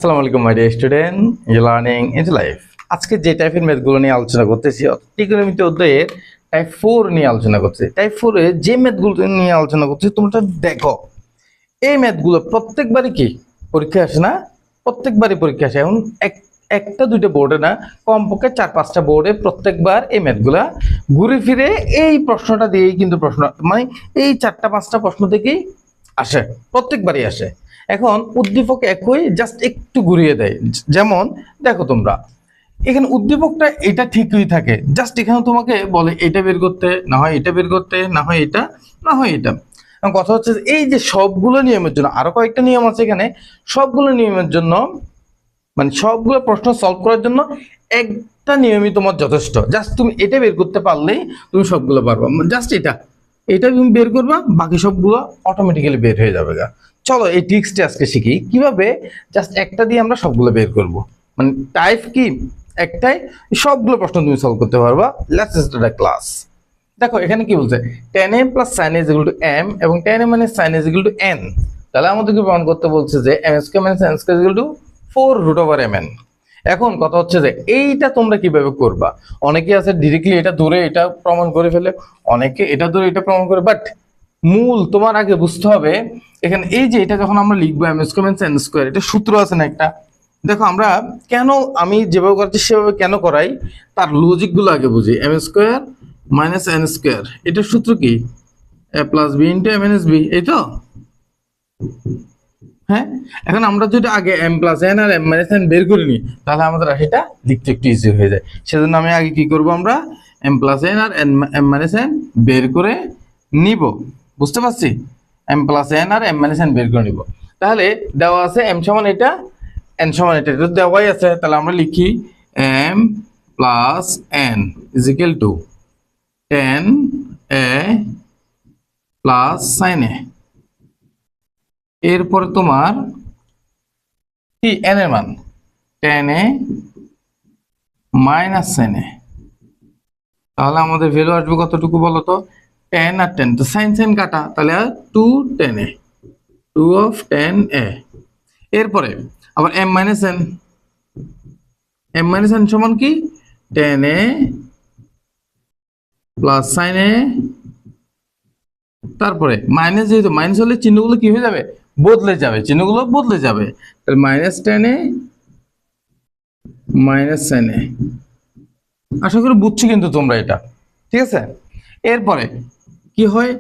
আসসালামু আলাইকুম my dear student, you learning into life. আজকে যে টাইপের ম্যাথগুলো নিয়ে আলোচনা করতেছি ত্রিকোণমিতি অধ্যায়ের টাইপ 4 নিয়ে আলোচনা করছি। টাইপ 4 এ যে ম্যাথগুলো নিয়ে আলোচনা করছি তোমরা দেখো, এই ম্যাথগুলো প্রত্যেকবারই কি পরীক্ষা আসে না? প্রত্যেকবারই পরীক্ষা আসে। এখন একটা দুইটা বোর্ডে না, কমপক্ষে 4-5টা বোর্ডে প্রত্যেকবার এই ম্যাথগুলা ঘুরে ফিরে এই প্রশ্নটা দিয়েই কিন্তু প্রশ্ন, মানে এই 4টা-5টা প্রশ্ন থেকেই আসে, প্রত্যেকবারই আসে। এখন উদ্দীপক একই, জাস্ট একটু ঘুরিয়ে দেয়। যেমন দেখো তোমরা এখানে উদ্দীপকটা এটা ঠিকই থাকে, জাস্ট এখানে তোমাকে বলে এটা বের করতে, না হয় এটা বের করতে, না হয় এটা, না হয় এটা। এখন কথা হচ্ছে যে এই যে সবগুলো নিয়মের জন্য আরো কয়েকটা নিয়ম আছে এখানে, সবগুলো নিয়মের জন্য মানে সবগুলো প্রশ্ন সলভ করার জন্য একটা নিয়মই তোমার যথেষ্ট। জাস্ট তুমি এটা বের করতে পারলেই তুমি সবগুলো পারবা। জাস্ট এটা তুমি বের করবা, বাকি সবগুলো অটোমেটিক্যালি বের হয়ে যাবে গা। চলো এই ট্রিক্সটা আজকে শিখি কিভাবে জাস্ট একটা দিয়ে আমরা সবগুলো বের করব। মানে টাইপ কি একটাই, সবগুলো প্রশ্ন তুমি সলভ করতে পারবা। Let's start the class. দেখো এখানে কি বলছে, tan m plus sin a equal to m এবং tan m minus sin a equal to n। তাহলে আমাদেরকে প্রমাণ করতে বলছে যে m square minus n square equal two 4√mn। এখন কথা হচ্ছে যে এইটা তোমরা কিভাবে করবা। অনেকে আছে ডিরেক্টলি এটা ধরে এটা প্রমাণ করে ফেলে, অনেকে এটা ধরে এটা প্রমাণ করে, বাট মূল তোমার আগে বুঝতে হবে এখানে এই যে এটা যখন আমরা লিখবো m square minus n square, এটা সূত্র আছে না একটা। দেখো আমরা কেন, আমি যেভাবে করছি সেভাবে কেন করাই, তার লজিক গুলো আগে বুঝি। m square minus n square, এটার সূত্র কি? a plus b into m minus b, এই তো। হ্যাঁ, এখন আমরা যদি আগে m প্লাস n আর m মাইনাস n বের করে নিই তাহলে আমাদের রাশিটা লিখতে একটু ইজি হয়ে যায়। সেজন্য আমি আগে কি করব, আমরা m প্লাস n আর m মাইনাস n বের করে নিব। বুঝতে পারছি? m প্লাস n আর m মাইনাস n বের করে নিব। তাহলে দেওয়া আছে m সমান এটা, n সমান এটা, এটা দেওয়াই আছে। তাহলে আমরা লিখি m plus n is equal to tan a plus sin a। এরপরে তোমার কি n এর মান tan a minus sin a। তাহলে আমাদের ভ্যালু আসবে কতটুকু বলো তো? tan আর tan তো sin sin কাটা, তাহলে 2 tan a, 2 of tan a। এরপরে আবার m minus n, m minus n সমান কি tan a plus sin a। তারপরে মাইনাস, যেহেতু মাইনাস হলে চিহ্নগুলো কি হয়ে যাবে, বদলে যাবে, চিহ্নগুলো বদলে যাবে। তাহলে minus tan a minus sin a। আশা করি বুঝছি কিন্তু তোমরা এটা, ঠিক আছে? এরপরে কি হয়,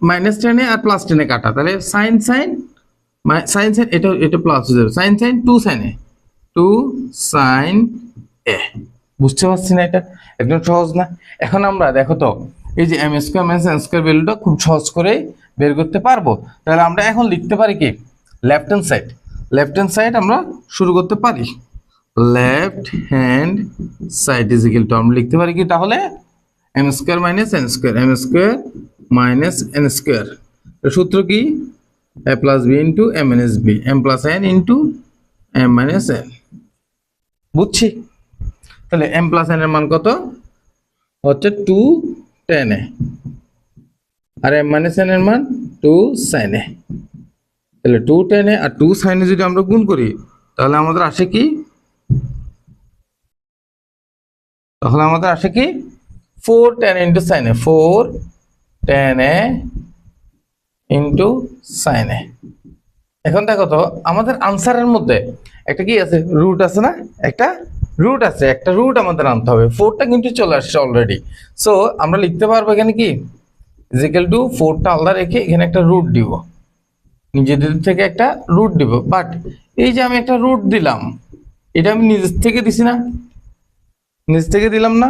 মাইনাস tan a আর প্লাস tan a কাটা, তাহলে sin sin sin sin, এটা এটা প্লাস হয়ে যাবে, sin sin 2 sin a, 2 sin a। বুঝতে পারছি না? এটা একদম সহজ না? এখন আমরা দেখো তো এই যে m square minus n square ভ্যালুটা খুব সহজ করে বের করতে পারবো। তাহলে আমরা এখন লিখতে পারি কি, left hand side, left hand side আমরা শুরু করতে পারি। Left hand side is equal to, আমরা লিখতে পারি কি তাহলে m square minus n square, m square minus n square. সূত্র কি, a plus b into m minus b, m plus n into m minus n। বুঝছি? তাহলে m প্লাস n এর মান কত হচ্ছে 2 tan a, আর m মাইনাস n এর মান 2 sin a। তাহলে 2 tan a R 2 sin a যদি আমরা গুণ করি তাহলে আমাদের আসে কি, তাহলে আমাদের আসে কি 4 tan a into sin a, 4 tan a into sin a। এখন দেখো তো আমাদের আনসারের মধ্যে একটা কি আছে, রুট আছে না? একটা রুট আছে, একটা রুট আমাদের আনতে হবে। 4টা কিন্তু চলে আসছে অলরেডি। সো আমরা লিখতে পারবো এখানে কি ইজ ইকুয়াল টু 4টা আলাদা রেখে এখানে একটা রুট দিব, নিজেদের থেকে একটা রুট দিব। বাট এই যে আমি একটা রুট দিলাম, এটা আমি নিজের থেকে দিছি না, নিচ থেকে দিলাম না?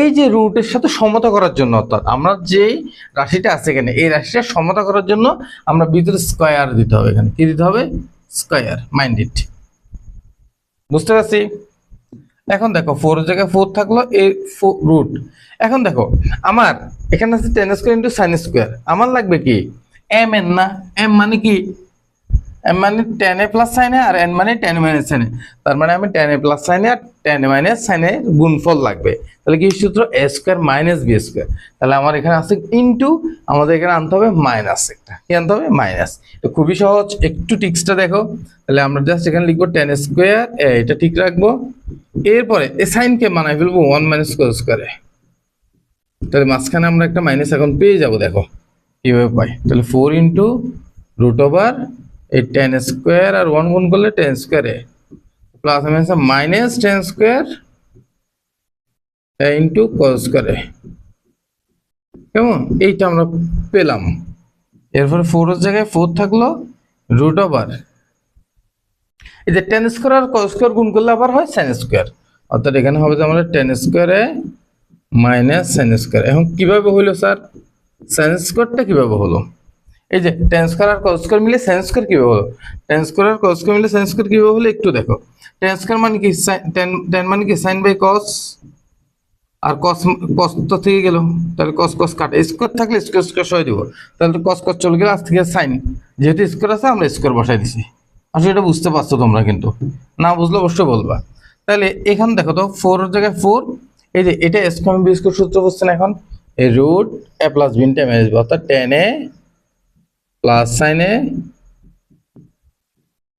এই যে রুটের সাথে সমতা করার জন্য, অর্থাৎ আমরা যে রাশিটা আছে এখানে এই রাশিটা সমতা করার জন্য আমরা ভিতরে স্কয়ার দিতে হবে। এখানে কি দিতে হবে? স্কয়ার। Mind it. বুঝতে পারছি? এখন দেখো 4 এর জায়গায় 4 থাকলো, এই রুট। এখন দেখো আমার এখানে আছে tan square into sin square, আমার লাগবে কি m n না? m মানে কি এম মানে টেন এ প্লাস সাইনে আর এন মানে টেন মাইনাস সাইনে, তার মানে আমি টেন এ প্লাস সাইনে আর টেন এ মাইনাস সাইনে গুণফল লাগবে। তাহলে কি সূত্র এ স্কোয়ার মাইনাস বি স্কোয়ার, তাহলে আমার এখানে আছে ইনটু, আমাদের এখানে আনতে হবে মাইনাস, একটা কি আনতে হবে মাইনাস। তো খুবই সহজ, একটু টিক্সটা দেখো। তাহলে আমরা জাস্ট এখানে লিখবো টেন স্কোয়ার, এটা ঠিক রাখবো, এরপরে এ সাইনকে বানাই ফেলবো ওয়ান মাইনাস কোস স্কোয়ারে। তাহলে মাঝখানে আমরা একটা মাইনাস এখন পেয়ে যাব, দেখো কিভাবে পাই। তাহলে 4 ইন্টু রুট ওভার এই টেন স্কোয়ার আর ওয়ান গুণ করলে টেন স্কোয়ারে plus minus tan square into cos স্কোয়ারে, কেমন এইটা আমরা পেলাম। এরপরে 4 এর জায়গায় 4 থাকলো, রুট ওভার এই যে টেন স্কোয়ার আর কস স্কোয়ার গুণ করলে আবার হয় সাইন স্কোয়ার, অর্থাৎ এখানে হবে যে আমাদের টেন স্কোয়ারে মাইনাস সাইন স্কোয়ার। এখন কিভাবে হইলো স্যার, সাইন স্কোয়ারটা কিভাবে হলো? এই যে টেন স্কোয়ার আর কস স্কোয়ার মিলে সাইন স্কোয়ার কিভাবে হলো, টেন স্কোয়ার আর কস স্কোয়ার মিলে সাইন স্কোয়ার কিভাবে হলো একটু দেখো। টেন স্কোয়ার মানে কি, টেন মানে কি সাইন বাই কস, আর কস কস তো থেকে গেল, তাহলে কস কস কাটে, স্কোয়ার থাকলে স্কোয়ার স্কোয়ার সহ দিব, তাহলে কস কস চলে গেলে আজ থেকে সাইন, যেহেতু স্কোয়ার আছে আমরা স্কোয়ার বসাই দিছি। আসলে এটা বুঝতে পারছো তোমরা, কিন্তু না বুঝলে অবশ্যই বলবা। তাহলে এখানে দেখো তো 4 এর জায়গায় 4, এই যে এটা স্কোয়ার বি স্কোয়ার সূত্র বুঝছেন এখন, এই root A plus B into M S B, অর্থাৎ ten A plus sine A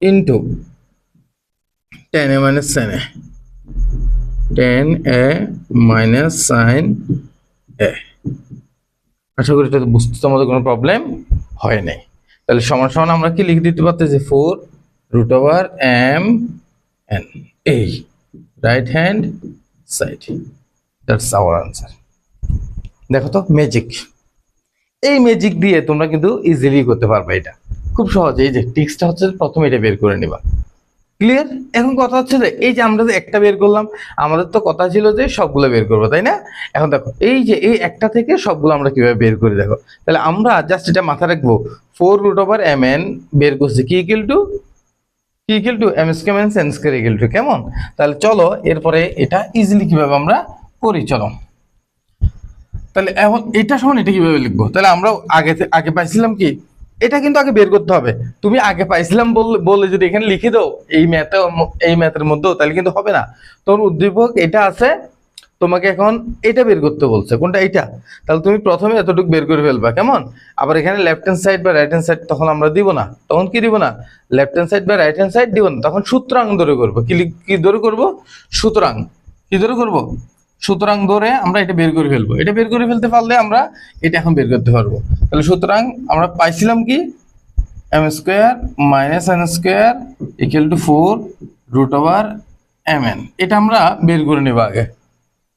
into ten A minus sine A, ten A minus sine A. আশা করি এটা বুঝতে তোমাদের কোনো প্রবলেম হয় নাই। তাহলে সমান সমান আমরা কি লিখে দিতে পারতেছি, 4 রুট ওভার এম এন, এই right hand side, that's our answer. দেখো তো ম্যাজিক, এই ম্যাজিক দিয়ে তোমরা কিন্তু ইজিলি করতে পারবে, এটা খুব সহজ। এই যে টিক্সটা হচ্ছে প্রথমে এটা বের করে নিবা, ক্লিয়ার। এখন কথা হচ্ছে যে এই যে আমরা যে একটা বের করলাম, আমাদের তো কথা ছিল যে সবগুলো বের করবো, তাই না? এখন দেখো এই যে এই একটা থেকে সবগুলো আমরা কিভাবে বের করি দেখো। তাহলে আমরা জাস্ট এটা মাথায় রাখবো, 4 রুট ওভার এম এন বের করছি, কি equal to M square minus N square equal to, কেমন? তাহলে চলো এরপরে এটা ইজিলি কিভাবে আমরা করি, চলো। তাহলে এখন এটা সমান এটা কিভাবে লিখবো? তাহলে আমরা আগে পাইছিলাম কি, এটা কিন্তু আগে বের করতে হবে। তুমি আগে পাইছিলাম বলে যদি এখানে লিখে দাও এই ম্যাথের মধ্যেও, তাহলে কিন্তু হবে না। তোমার উদ্দীপক এটা আছে, তোমাকে এখন এটা বের করতে বলছে, কোনটা? এইটা। তাহলে তুমি প্রথমে এতটুকু বের করে ফেলবা, কেমন? আবার এখানে লেফট হ্যান্ড সাইড বা রাইট হ্যান্ড সাইড তখন আমরা দিব না, তখন কি দিব না, লেফট হ্যান্ড সাইড বা রাইট হ্যান্ড সাইড দিব না, তখন সুতরাং ধরে করবো। কি ধরে করবো? সুতরাং। কি ধরে করবো? সুতরাং ধরে আমরা এটা বের করে ফেলবো। এটা বের করে ফেলতে পারলে আমরা এটা এখন বের করতে পারবো। তাহলে সুতরাং আমরা পাইছিলাম কি, M square minus N square equal to 4 root over M N. এটা আমরা বের করে নেব আগে,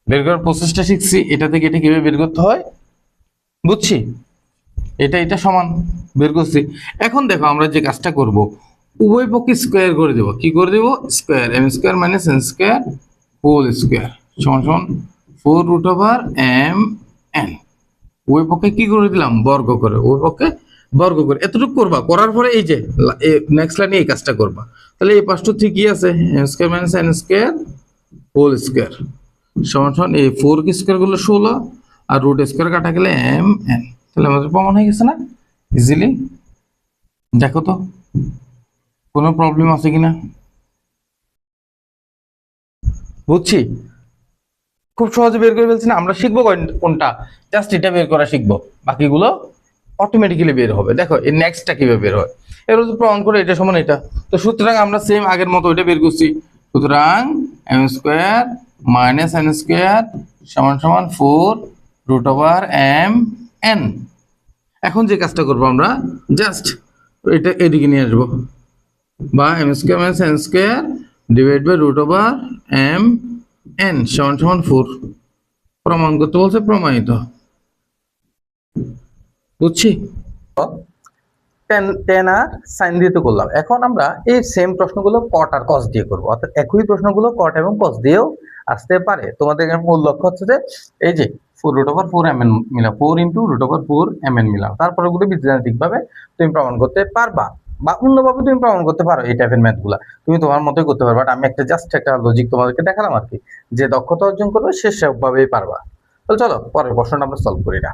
বের করার প্রসেসটা শিখছি, এটা থেকে এটা কিভাবে বের করতে হয় বুঝছি, এটা সমান বের করছি। এখন দেখো আমরা যে কাজটা করব, উভয় পক্ষে স্কোয়ার করে দেবো। কি করে দেবো? Square, M square minus N square whole square সমান সমান 4 রুট ওভার এম এন। উভয় পক্ষে কি করে দিলাম? বর্গ করে, উভয় পক্ষে বর্গ করে এতটুকু করবা। করার পরে এই যে নেক্সট লাইনে এই কাজটা করবা। তাহলে এই পাশটা ঠিকই আছে, M square minus N square whole square সমান সমান এই 4 স্কোয়ার গুলো 16 আর রুট স্কোয়ার কাটা গেলে এম এন। তাহলে আমাদের প্রমাণ হয়ে গেছে না ইজিলি? দেখো তো কোনো প্রবলেম আছে কিনা, বুঝছি খুব সহজে বের করে ফেলছি না। আমরা শিখবো কোনটা, জাস্ট এটা বের করা শিখবো, বাকিগুলো অটোমেটিক্যালি বের হবে। দেখো এই নেক্সটটা কিভাবে বের হয়, এর প্রমাণ করে এটা সমান এটা। তো সুতরাং আমরা সেম আগের মতো এটা বের করছি, সুতরাং M square minus N square সমান সমান 4 রুট ওভার এম এন। এখন যে কাজটা করবো আমরা জাস্ট এটা এদিকে নিয়ে আসবো, বা M square minus N square divide by root over M N সমান সমান 4 প্রমাণ করতে বলছে, প্রমাণিত। বুঝছি? টেন আর সাইন দিয়ে তো করলাম। এখন আমরা এই সেম প্রশ্নগুলো কট আর কস দিয়ে করবো, অর্থাৎ একই প্রশ্নগুলো কট এবং কস দিয়েও আসতে পারে। তোমাদের মূল লক্ষ্য হচ্ছে যে এই যে 4 রুট ওভার 4 এম এন মিলা, 4 into root over 4 M N মিলা, তারপরে গুলো বীজগাণিতিক ভাবে তুমি প্রমাণ করতে পারবা, বা অন্যভাবে তুমি প্রমাণ করতে পারো। এই টাইপের ম্যাথ গুলা তুমি তোমার মতোই করতে পারবা। বাট আমি জাস্ট একটা লজিক তোমাদেরকে দেখালাম আর কি, যে দক্ষতা অর্জন করবে সে সবভাবেই পারবা। তো চলো পরের প্রশ্নটা আমরা সলভ করি না।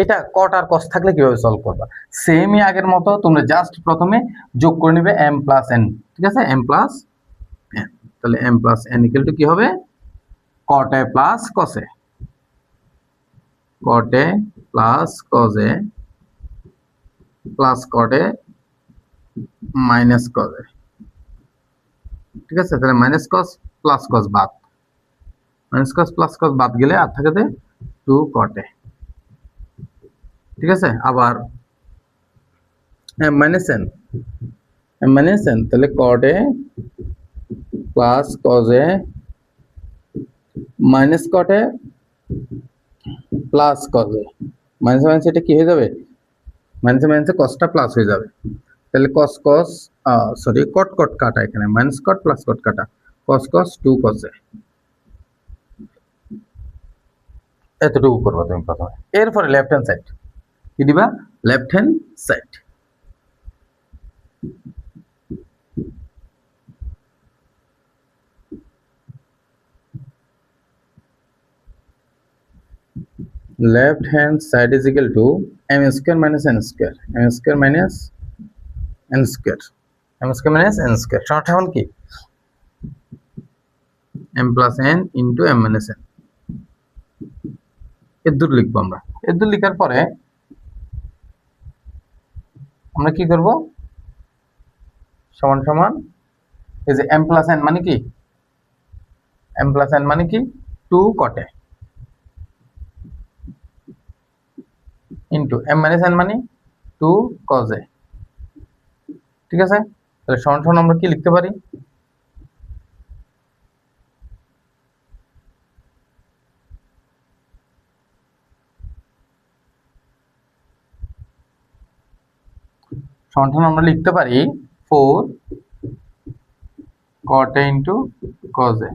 এটা কট আর কস থাকলে কিভাবে সলভ করবা, সেমই আগের মতো তোমরা জাস্ট প্রথমে যোগ করে নিবে m প্লাস n, ঠিক আছে, m প্লাস n, তাহলে m plus n equal to কি হবে, cot a plus cos a, cot a plus cos a plus cot a minus cos a, ঠিক আছে, তাহলে মাইনাস cos প্লাস cos বাদ, minus cos plus cos বাদ গেলে আর থাকে 2 cot a, ঠিক আছে। আবার m মাইনাস n, তাহলে cot a plus cos a minus cot a plus cos a, minus minus এটা কি হয়ে যাবে, মাইনাস মাইনাসে cosটা প্লাস হয়ে যাবে, তাহলে cos cos sorry cot cot কাটা, এখানে মাইনাস cot প্লাস cot কাটা, cos cos 2 cos a, এতটুকু করবা তুমি প্রথমে। এরপরে লেফট হ্যান্ড সাইড কি দিবা, left hand side left hand side is equal to m square minus n square, m square minus n square, m square minus n square short এখন কি m plus n into m minus n, এর দূর লিখবো আমরা। এর দূর লেখার পরে আমরা কি করব, সমান সমান এই যে m plus n মানে কি, m plus n মানে কি 2 cot a into m minus n মানে 2 cos a, ঠিক আছে। তাহলে সমান সমান আমরা কি লিখতে পারি, সমান সমান আমরা লিখতে পারি 4 cot a into cos a,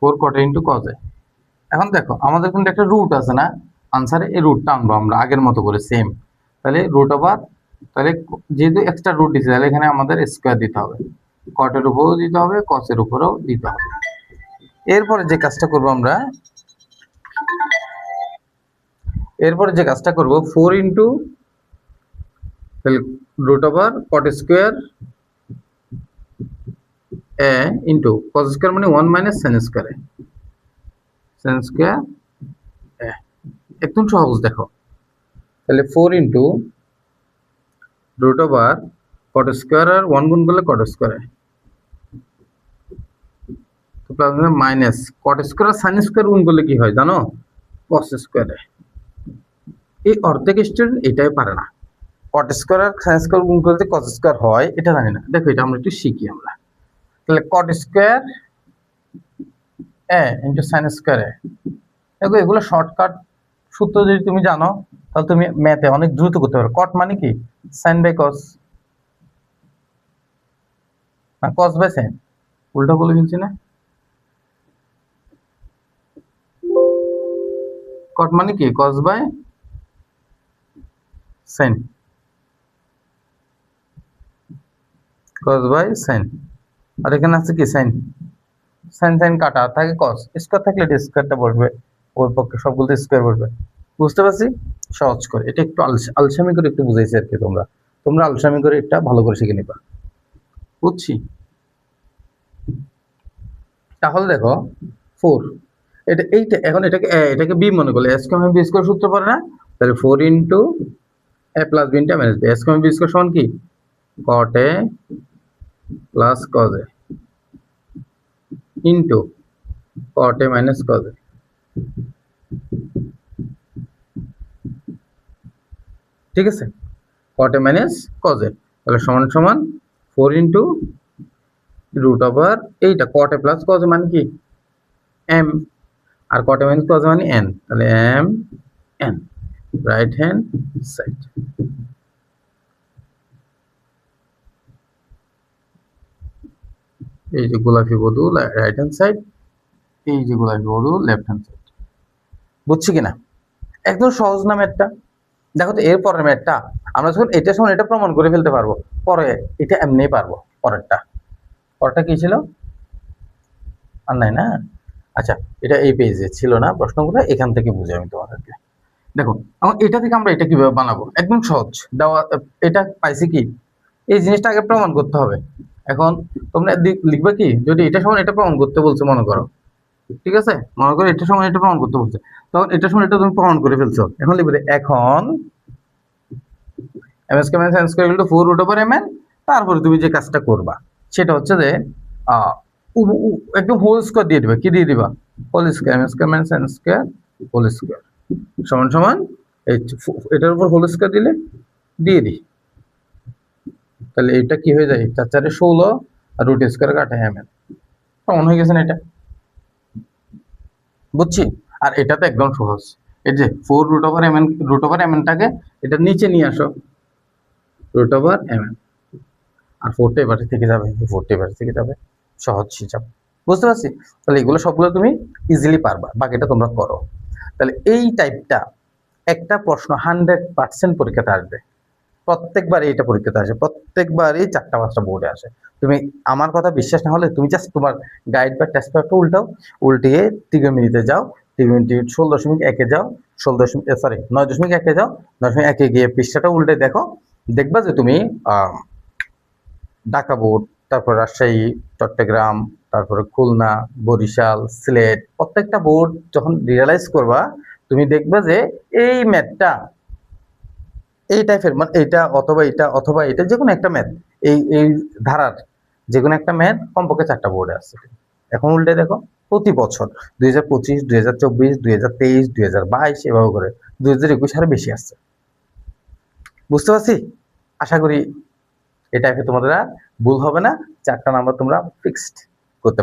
4 cot a into cos a। এখন দেখো আমাদের কিন্তু একটা রুট আছে না আনসারে, এই রুটটা আনবো আমরা আগের মতো করে সেম, তাহলে রুট ওভার, তাহলে যেহেতু এক্সট্রা রুট দিচ্ছে তাহলে এখানে আমাদের স্কয়ার দিতে হবে, cot এর উপরেও দিতে হবে cos এর উপরেও দিতে হবে। এরপরে যে কাজটা করব আমরা, এরপরে যে কাজটা করব 4 into root over cot square a into cos square মানে 1 minus sin square a, sin square a, একদম সহজ দেখো, তাহলে 4 into root over cot square আর 1 গুণ করলে cot স্কয়ার a, তো প্লাস মাইনাস cot স্কয়ার আর sin স্কয়ার গুণ করলে কি হয় জানো, cos স্কয়ার a। এই অর্ধেক স্টুডেন্ট এটাই পারে না, cot স্কয়ার আর sin স্কয়ার গুণ করলে cos স্কয়ার হয় এটা জানি না, দেখো এটা আমরা একটু শিখি আমরা। তাহলে cot square a into sin square a, দেখো এগুলো শর্টকাট সূত্র যদি তুমি জানো তাহলে তুমি ম্যাথে অনেক দ্রুত করতে পারো। cot মানে কি sin বাই cos, না cos বাই sin, উল্টা বলে ফেলছি না, cot মানে কি cos বাই sin, cos বাই sin, আর এখানে আছে কি sin, sin sin কাটা থাকে cos স্কয়ার থাকলে এটা স্কয়ারটা বসবে, ওর পক্ষে সবগুলো স্কয়ার বসবে, বুঝতে পারছি। সহজ করে এটা একটু আলসামি করে একটু বুঝাইছি আর কি, তোমরা আলসামি করে এটা ভালো করে শিখে নিবা, বুঝছি। তাহলে দেখো 4 এইটা এখন এটাকে বি মনে করলে, এস কমা বি স্কয়ার সূত্র পড়ে না, তাহলে 4 into a plus b into minus b, S comma B square সমান কি cot a plus cos a into cot a minus cos a, ঠিক আছে, cot a minus cos a, তাহলে সমান সমান 4 ইনটু রুট ওভার এইটা cot a plus cos a মানে কি m, আর cot a minus cos a মানে n, তাহলে m n right hand side. এই যে গোলাপি বধু রাইট হ্যান্ড সাইড, এই যে গোলাপি বধু লেফট হ্যান্ড সাইড, বুঝছি কিনা, একদম সহজ না ম্যাথটা। দেখো তো এর পরের ম্যাথটা আমরা যখন এটা সমান এটা প্রমাণ করে ফেলতে পারবো, পরে এটা এমনিই পারবো। পরেরটা কি ছিল আর নাই না, আচ্ছা, এটা এই পেজে ছিল না প্রশ্নগুলো, এখান থেকে বুঝে আমি তোমাদেরকে। দেখো, এখন এটা থেকে আমরা এটা কিভাবে বানাবো, একদম সহজ। দেওয়া এটা পাইছি কি, এই জিনিসটা আগে প্রমাণ করতে হবে। এখন তোমরা লিখবে কি, যদি এটা সমান এটা প্রমাণ করতে বলছে মনে করো, ঠিক আছে, মনে করো এটা সমান এটা প্রমাণ করতে বলছে, তখন এটা সমান এটা তুমি প্রমাণ করে ফেলছো। এখন লিখবে এখন M square minus N square equal to 4 root over M N. তারপরে তুমি যে কাজটা করবা সেটা হচ্ছে যে একদম হোল স্কয়ার দিয়ে দিবা। কি দিয়ে দিবা? Whole square, M square minus N square whole square সমান সমান এই এটার উপর হোল স্কয়ার দিলে দিয়ে দিই, তাহলে এটা কি হয়ে যায়, 4 4 16 আর রুট স্কয়ার কাটা এম এন সমান হয়ে গেছে না এটা, বুঝছি। আর এটা তো একদম সহজ, এই যে 4 রুট ওভার এম এনটাকে এটা নিচে নিয়ে আসো, রুট ওভার এম এন, আর 4টা এবারে থেকে যাবে, এই 4টা এবারে থেকে যাবে, সহজ হিসাব। বুঝতে পারছি? তাহলে এগুলো সবগুলো তুমি ইজিলি পারবা, বাকিটা তোমরা করো। তাহলে এই টাইপটা একটা প্রশ্ন 100% পরীক্ষাতে আসবে, প্রত্যেকবারই এটা পরীক্ষাতে আসে, প্রত্যেকবারই 4টা 5টা বোর্ডে আসে। তুমি আমার কথা বিশ্বাস না হলে তুমি জাস্ট তোমার গাইড বা টেস্ট পেপারটা উল্টাও, উল্টিয়ে ত্রিকোণমিতিতে যাও, ত্রিকোণমিতি 16.1-এ যাও, 9.1-এ যাও, 9.1-এ গিয়ে পৃষ্ঠাটা উল্টে দেখো, দেখবা যে তুমি ঢাকা বোর্ড, তারপর রাজশাহী, চট্টগ্রাম, তারপরে খুলনা, বরিশাল, সিলেট, প্রত্যেকটা বোর্ড যখন রিয়েলাইজ করবা, তুমি দেখবা যে এই ম্যাথটা এই টাইপের, মানে এটা অথবা এটা অথবা এটা, যে কোনো একটা ম্যাথ, এই ধারার যে কোনো একটা ম্যাথ কমপক্ষে 4টা বোর্ডে আছে। এখন উল্টে দেখো, প্রতি বছর 2025, 2024, 2023, 2022 এভাবে করে 2021 আরো বেশি আসছে। বুঝতে পারছি? আশা করি এটা তোমাদের আর ভুল হবে না, 4টা নাম্বার তোমরা ফিক্সড করতে